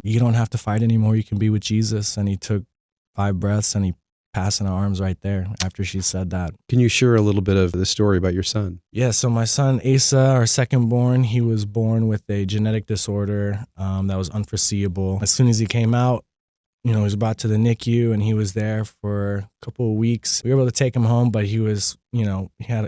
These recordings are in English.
you don't have to fight anymore. You can be with Jesus. And he took 5 breaths and he passed in our arms right there after she said that. Can you share a little bit of the story about your son? Yeah, so my son Asa, our second born, he was born with a genetic disorder that was unforeseeable. As soon as he came out, he was brought to the NICU and he was there for a couple of weeks. We were able to take him home, but he was, he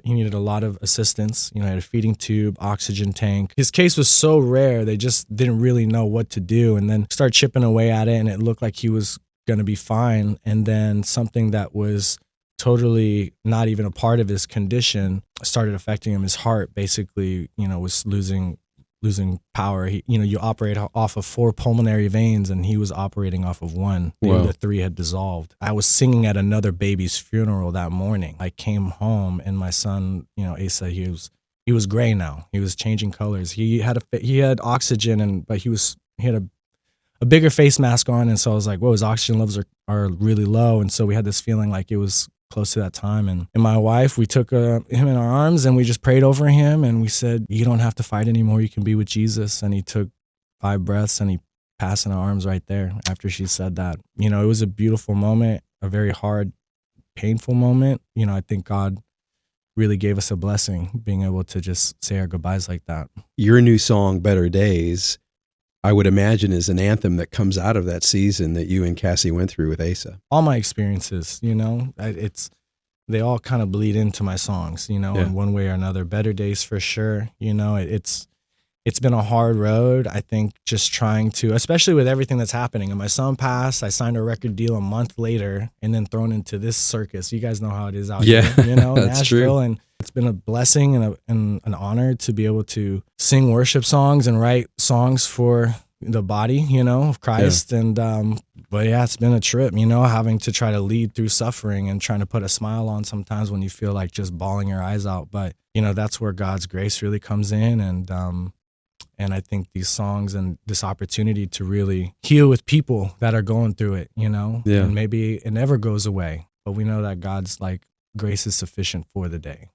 needed a lot of assistance. He had a feeding tube, oxygen tank. His case was so rare, they just didn't really know what to do, and then started chipping away at it, and it looked like he was going to be fine. And then something that was totally not even a part of his condition started affecting him. His heart basically, was losing power. You operate off of 4 pulmonary veins, and he was operating off of 1. The other 3 had dissolved. I was singing at another baby's funeral that morning. I came home, and my son, Asa, he was gray now. He was changing colors. He had oxygen, but he had a bigger face mask on, and so I was like, whoa, his oxygen levels are really low. And so we had this feeling like it was close to that time. And my wife, we took him in our arms and we just prayed over him and we said, you don't have to fight anymore. You can be with Jesus. And he took 5 breaths and he passed in our arms right there after she said that. It was a beautiful moment, a very hard, painful moment. I think God really gave us a blessing being able to just say our goodbyes like that. Your new song, Better Days, I would imagine is an anthem that comes out of that season that you and Cassie went through with Asa. All my experiences, they all kind of bleed into my songs, in one way or another. Better Days for sure. It's been a hard road. I think just trying to, especially with everything that's happening. And my son passed. I signed a record deal a month later, and then thrown into this circus. You guys know how it is out here, that's Nashville. true. And it's been a blessing and an honor to be able to sing worship songs and write songs for the body, of Christ. Yeah. And, but yeah, it's been a trip, having to try to lead through suffering and trying to put a smile on sometimes when you feel like just bawling your eyes out. But, that's where God's grace really comes in. And I think these songs and this opportunity to really heal with people that are going through it, and maybe it never goes away, but we know that God's grace is sufficient for the day.